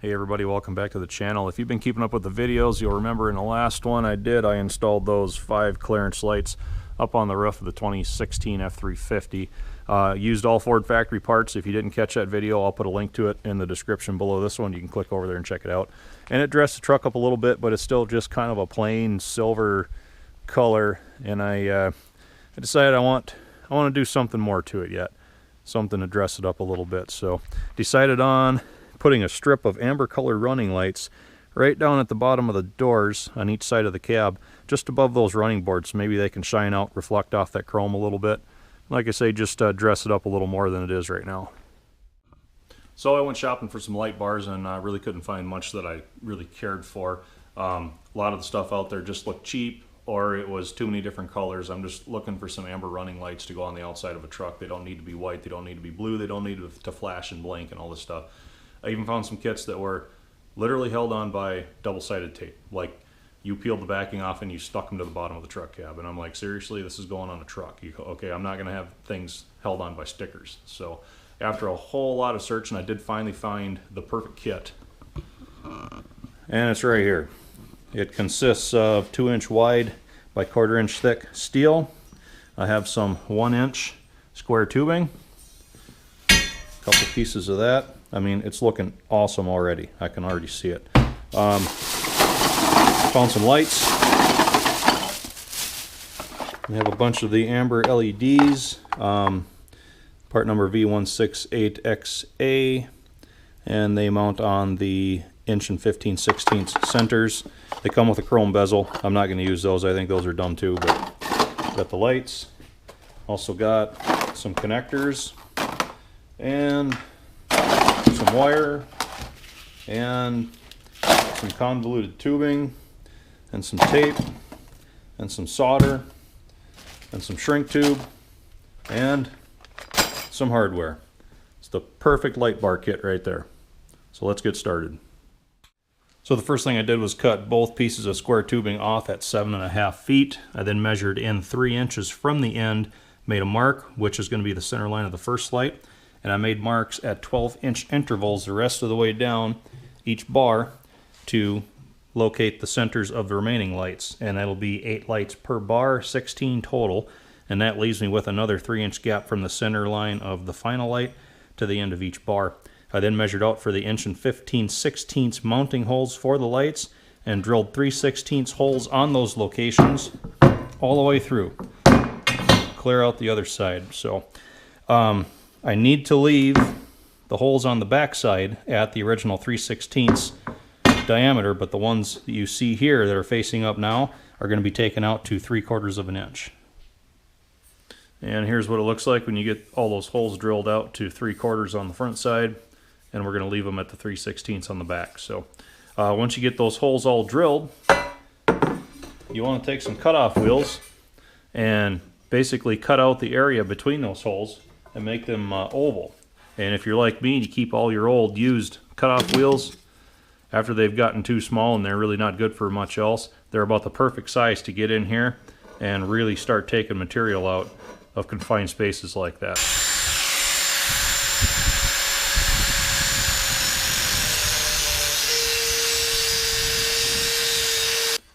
Hey everybody, welcome back to the channel. If you've been keeping up with the videos, you'll remember in the last one I installed those 5 clearance lights up on the roof of the 2016 F-350. Used all Ford factory parts. If you didn't catch that video, I'll put a link to it in the description below this one. You can click over there and check it out. And it dressed the truck up a little bit, but it's still just kind of a plain silver color. And I decided I want to do something more to it yet. Something to dress it up a little bit. So decided on putting a strip of amber colored running lights right down at the bottom of the doors on each side of the cab, just above those running boards. Maybe they can shine out, reflect off that chrome a little bit. Like I say, just dress it up a little more than it is right now. So I went shopping for some light bars and I really couldn't find much that I really cared for. A lot of the stuff out there just looked cheap, or it was too many different colors. I'm just looking for some amber running lights to go on the outside of a truck. They don't need to be white, they don't need to be blue, they don't need to flash and blink and all this stuff. I even found some kits that were literally held on by double-sided tape. Like, you peeled the backing off and you stuck them to the bottom of the truck cab. And I'm like, seriously, this is going on a truck. Okay, I'm not going to have things held on by stickers. So after a whole lot of searching, I did finally find the perfect kit. And it's right here. It consists of 2-inch wide by 1/4-inch thick steel. I have some 1-inch square tubing. A couple pieces of that. I mean, it's looking awesome already. I can already see it. Found some lights. We have a bunch of the amber LEDs. Part number V168XA. And they mount on the 1 15/16 centers. They come with a chrome bezel. I'm not going to use those. I think those are dumb too. But got the lights. Also got some connectors. And some wire and some convoluted tubing and some tape and some solder and some shrink tube and some hardware. It's the perfect light bar kit right there. So let's get started. So the first thing I did was cut both pieces of square tubing off at 7.5 feet. I then measured in 3 inches from the end, made a mark, which is going to be the center line of the first light. And I made marks at 12-inch intervals the rest of the way down each bar to locate the centers of the remaining lights. And that'll be 8 lights per bar, 16 total. And that leaves me with another 3-inch gap from the center line of the final light to the end of each bar. I then measured out for the 1 15/16 mounting holes for the lights and drilled 3/16 holes on those locations all the way through. Clear out the other side. So, I need to leave the holes on the back side at the original 3/16 diameter, but the ones that you see here that are facing up now are going to be taken out to 3/4 of an inch. And here's what it looks like when you get all those holes drilled out to 3/4 on the front side, and we're going to leave them at the 3/16 on the back. So once you get those holes all drilled, you want to take some cutoff wheels and basically cut out the area between those holes and make them oval. And if you're like me and you keep all your old used cutoff wheels, after they've gotten too small and they're really not good for much else, they're about the perfect size to get in here and really start taking material out of confined spaces like that.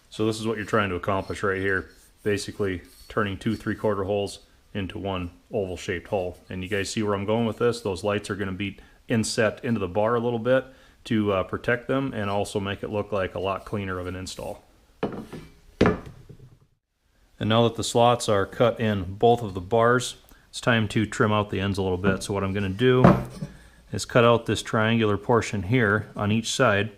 So this is what you're trying to accomplish right here. Basically turning 2 3/4 holes into one oval shaped hole. And you guys see where I'm going with this? Those lights are going to be inset into the bar a little bit to protect them and also make it look like a lot cleaner of an install. And now that the slots are cut in both of the bars, it's time to trim out the ends a little bit. So what I'm going to do is cut out this triangular portion here on each side,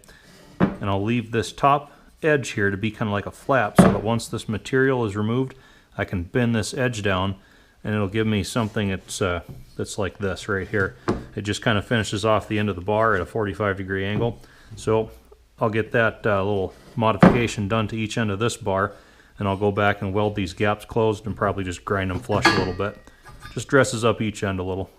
and I'll leave this top edge here to be kind of like a flap so that once this material is removed, I can bend this edge down and it'll give me something that's like this right here. It just kind of finishes off the end of the bar at a 45-degree angle. So I'll get that little modification done to each end of this bar, and I'll go back and weld these gaps closed and probably just grind them flush a little bit. Just dresses up each end a little.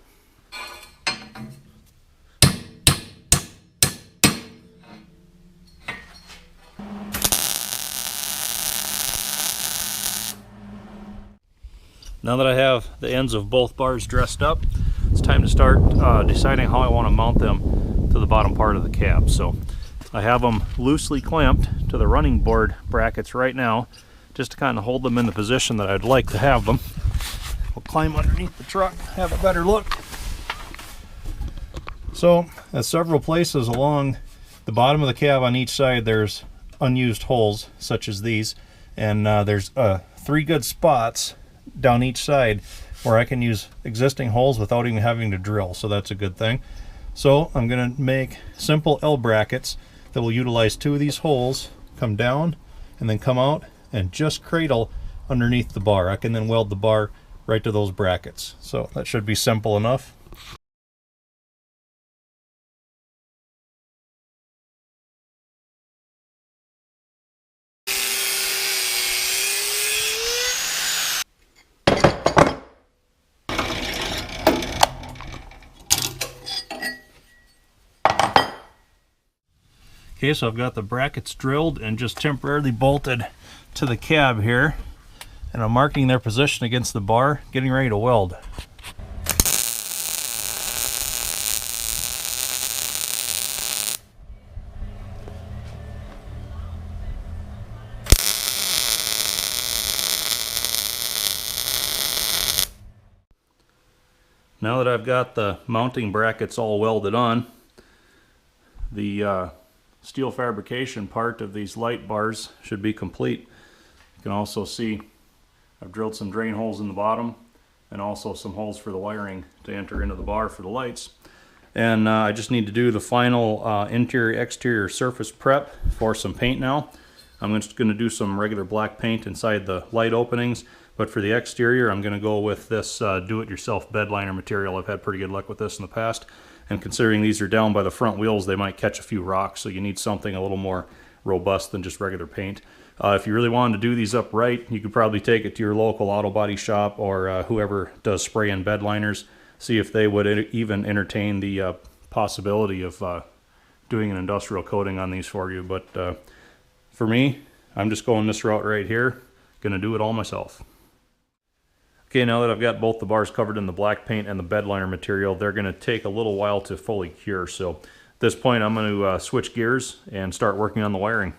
Now that I have the ends of both bars dressed up, it's time to start deciding how I want to mount them to the bottom part of the cab. So I have them loosely clamped to the running board brackets right now, just to kind of hold them in the position that I'd like to have them. We'll climb underneath the truck, have a better look. So at several places along the bottom of the cab on each side, there's unused holes such as these, and there's 3 good spots down each side where I can use existing holes without even having to drill, so that's a good thing. So I'm going to make simple L brackets that will utilize 2 of these holes, come down and then come out and just cradle underneath the bar. I can then weld the bar right to those brackets. So that should be simple enough. Okay, so I've got the brackets drilled and just temporarily bolted to the cab here, and I'm marking their position against the bar, getting ready to weld. Now that I've got the mounting brackets all welded on, the steel fabrication part of these light bars should be complete. You can also see I've drilled some drain holes in the bottom and also some holes for the wiring to enter into the bar for the lights. And I just need to do the final interior exterior surface prep for some paint now. I'm just going to do some regular black paint inside the light openings, but for the exterior I'm going to go with this do-it-yourself bed liner material. I've had pretty good luck with this in the past, and considering these are down by the front wheels, they might catch a few rocks, so you need something a little more robust than just regular paint. If you really wanted to do these up right, you could probably take it to your local auto body shop or whoever does spray in bed liners, see if they would even entertain the possibility of doing an industrial coating on these for you. But for me, I'm just going this route right here, gonna do it all myself. Okay, now that I've got both the bars covered in the black paint and the bed liner material, they're going to take a little while to fully cure. So at this point I'm going to switch gears and start working on the wiring.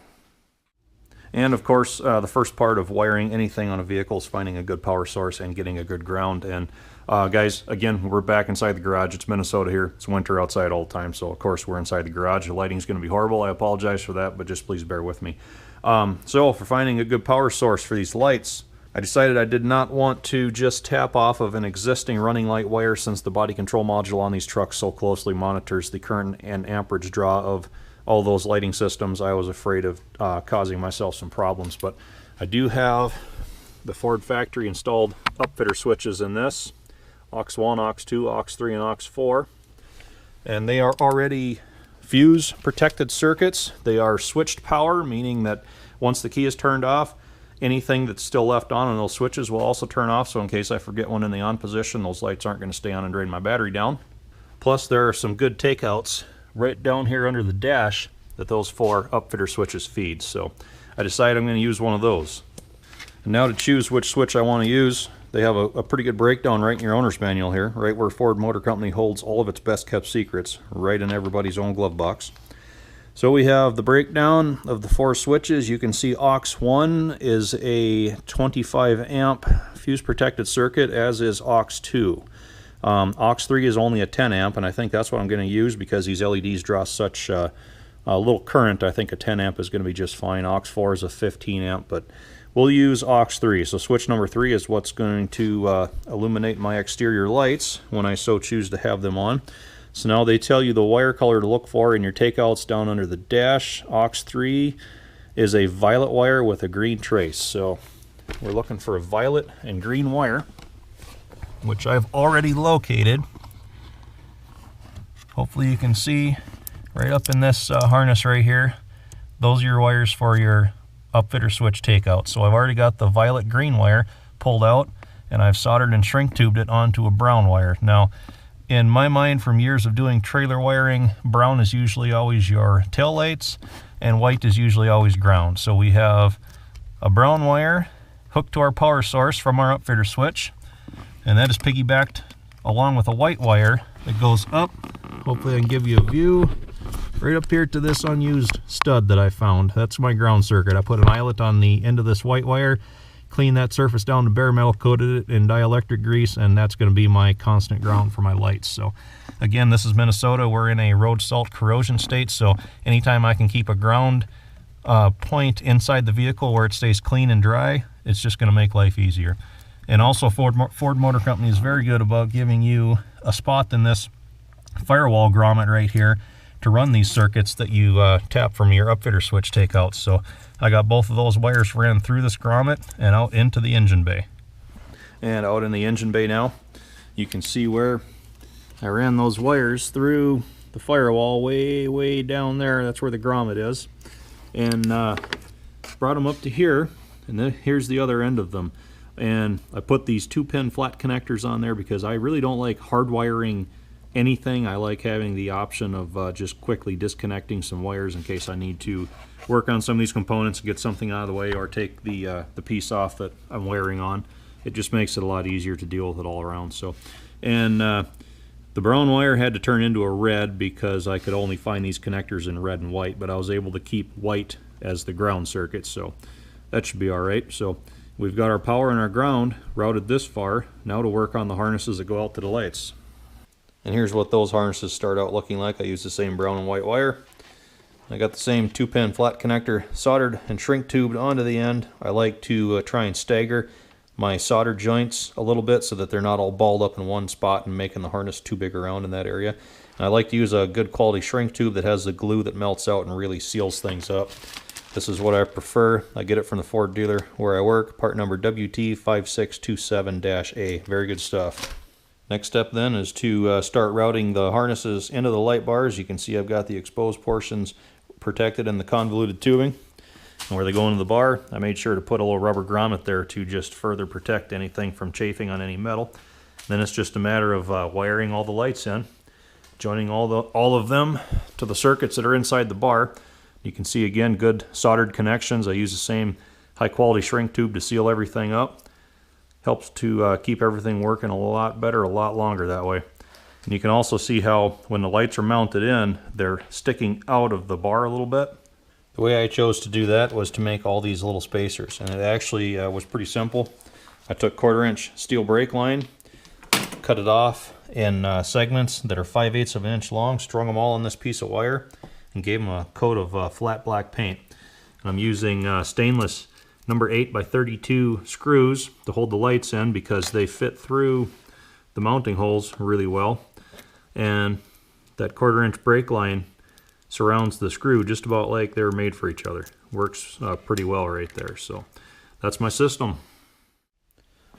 And of course, the first part of wiring anything on a vehicle is finding a good power source and getting a good ground. And guys, again, we're back inside the garage. It's Minnesota here. It's winter outside all the time, so of course we're inside the garage. The lighting's going to be horrible. I apologize for that, but just please bear with me. So for finding a good power source for these lights, I decided I did not want to just tap off of an existing running light wire, since the body control module on these trucks so closely monitors the current and amperage draw of all those lighting systems. I was afraid of causing myself some problems, but I do have the Ford factory installed upfitter switches in this, aux1, aux2, aux3, and aux4, and they are already fuse protected circuits. They are switched power, meaning that once the key is turned off, anything that's still left on those switches will also turn off, so in case I forget one in the on position, those lights aren't going to stay on and drain my battery down. Plus there are some good takeouts right down here under the dash that those 4 upfitter switches feed, so I decided I'm going to use one of those. And now to choose which switch I want to use, they have a pretty good breakdown right in your owner's manual here, right where Ford Motor Company holds all of its best kept secrets, right in everybody's own glove box. So we have the breakdown of the 4 switches. You can see aux1 is a 25 amp fuse protected circuit, as is aux2. aux3 is only a 10 amp, and I think that's what I'm going to use because these LEDs draw such a little current. I think a 10 amp is going to be just fine. aux4 is a 15 amp, but we'll use aux3. So switch number 3 is what's going to illuminate my exterior lights when I so choose to have them on. So now they tell you the wire color to look for in your takeouts down under the dash. aux3 is a violet wire with a green trace. So we're looking for a violet and green wire, which I've already located. Hopefully you can see right up in this harness right here. Those are your wires for your upfitter switch takeout. So I've already got the violet green wire pulled out, and I've soldered and shrink tubed it onto a brown wire. Now, in my mind, from years of doing trailer wiring, brown is usually always your tail lights and white is usually always ground. So we have a brown wire hooked to our power source from our upfitter switch, and that is piggybacked along with a white wire that goes up. Hopefully I can give you a view. right up here to this unused stud that I found. That's my ground circuit. I put an eyelet on the end of this white wire, cleaned that surface down to bare metal, coated it in dielectric grease, and that's going to be my constant ground for my lights. So again, this is Minnesota. We're in a road salt corrosion state, so anytime I can keep a ground point inside the vehicle where it stays clean and dry, it's just going to make life easier. And also Ford Motor Company is very good about giving you a spot in this firewall grommet right here to run these circuits that you tap from your upfitter switch takeouts. So I got both of those wires ran through this grommet and out into the engine bay. And out in the engine bay now, you can see where I ran those wires through the firewall way down there. That's where the grommet is. And brought them up to here, and then here's the other end of them. And I put these 2-pin flat connectors on there because I really don't like hardwiring anything. I like having the option of just quickly disconnecting some wires in case I need to work on some of these components and get something out of the way, or take the piece off that I'm wiring on. It just makes it a lot easier to deal with it all around. So, and the brown wire had to turn into a red because I could only find these connectors in red and white, but I was able to keep white as the ground circuit, so that should be all right. So we've got our power and our ground routed this far. Now to work on the harnesses that go out to the lights. And here's what those harnesses start out looking like. I use the same brown and white wire. I got the same 2-pin flat connector soldered and shrink tubed onto the end. I like to try and stagger my solder joints a little bit so that they're not all balled up in one spot and making the harness too big around in that area. And I like to use a good quality shrink tube that has the glue that melts out and really seals things up. This is what I prefer. I get it from the Ford dealer where I work, part number WT5627-A. Very good stuff. Next step then is to start routing the harnesses into the light bars. You can see I've got the exposed portions protected in the convoluted tubing. And where they go into the bar, I made sure to put a little rubber grommet there to just further protect anything from chafing on any metal. Then it's just a matter of wiring all the lights in, joining all of them to the circuits that are inside the bar. You can see again good soldered connections. I use the same high quality shrink tube to seal everything up. Helps to keep everything working a lot better, a lot longer that way. And you can also see how when the lights are mounted in, they're sticking out of the bar a little bit. The way I chose to do that was to make all these little spacers, and it actually was pretty simple. I took 1/4-inch steel brake line, cut it off in segments that are 5/8 of an inch long, strung them all on this piece of wire, and gave them a coat of flat black paint. And I'm using stainless number 8x32 screws to hold the lights in because they fit through the mounting holes really well. And that 1/4-inch brake line surrounds the screw just about like they're made for each other. Works pretty well right there. So that's my system.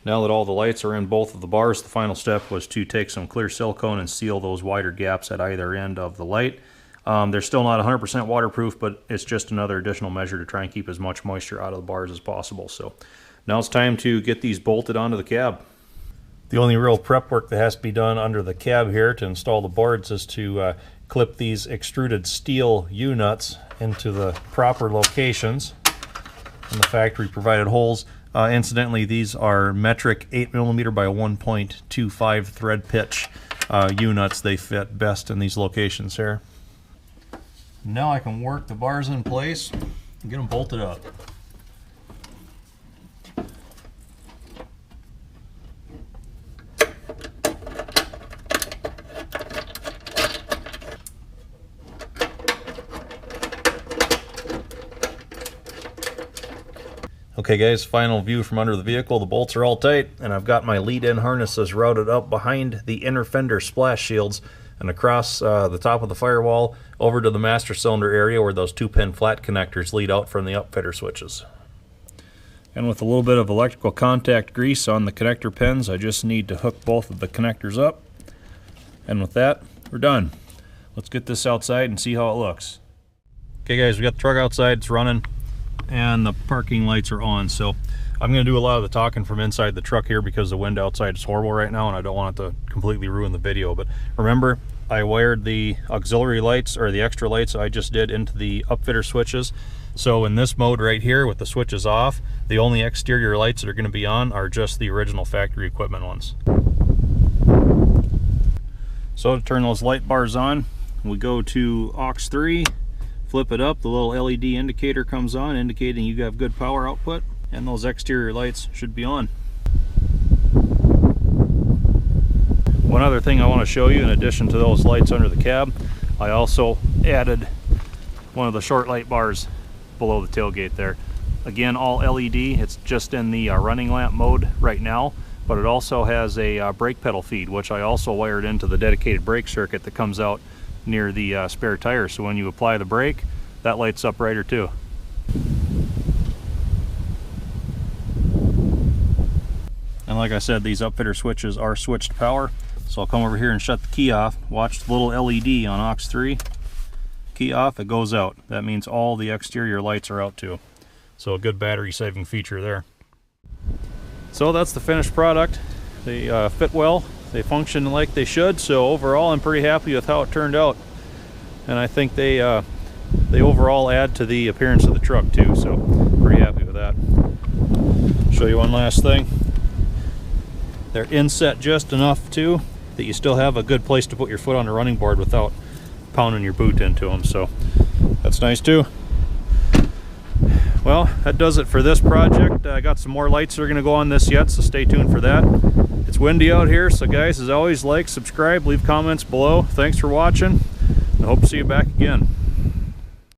Now that all the lights are in both of the bars, the final step was to take some clear silicone and seal those wider gaps at either end of the light. They're still not 100% waterproof, but it's just another additional measure to try and keep as much moisture out of the bars as possible. So now it's time to get these bolted onto the cab. The only real prep work that has to be done under the cab here to install the boards is to clip these extruded steel U-nuts into the proper locations in the factory provided holes. Incidentally, these are metric 8mm by 1.25 thread pitch U-nuts. They fit best in these locations here. Now I can work the bars in place and get them bolted up. Okay guys, final view from under the vehicle. The bolts are all tight, and I've got my lead-in harnesses routed up behind the inner fender splash shields and across the top of the firewall over to the master cylinder area where those 2-pin flat connectors lead out from the upfitter switches. And with a little bit of electrical contact grease on the connector pins, I just need to hook both of the connectors up. And with that, we're done. Let's get this outside and see how it looks. Okay guys, we got the truck outside, it's running, and the parking lights are on. So I'm going to do a lot of the talking from inside the truck here because the wind outside is horrible right now and I don't want it to completely ruin the video. But remember, I wired the auxiliary lights, or the extra lights I just did, into the upfitter switches. So in this mode right here with the switches off, the only exterior lights that are going to be on are just the original factory equipment ones. So to turn those light bars on, We go to aux 3, flip it up, the little LED indicator comes on, indicating you have good power output, and those exterior lights should be on. One other thing I want to show you, in addition to those lights under the cab, I also added one of the short light bars below the tailgate there. Again, all LED. It's just in the running lamp mode right now, but it also has a brake pedal feed, which I also wired into the dedicated brake circuit that comes out near the spare tire. So when you apply the brake, that lights up brighter too. And like I said, these upfitter switches are switched power. So I'll come over here and shut the key off. Watch the little LED on aux 3. Key off, it goes out. That means all the exterior lights are out too. So a good battery saving feature there. So that's the finished product. They fit well, they function like they should, so overall I'm pretty happy with how it turned out. And I think they overall add to the appearance of the truck too, so pretty happy with that. Show you one last thing. They're inset just enough too that you still have a good place to put your foot on the running board without pounding your boot into them, so that's nice too. Well, that does it for this project. I got some more lights that are going to go on this yet, so stay tuned for that. It's windy out here, so guys, as always, like, subscribe, leave comments below. Thanks for watching, and I hope to see you back again.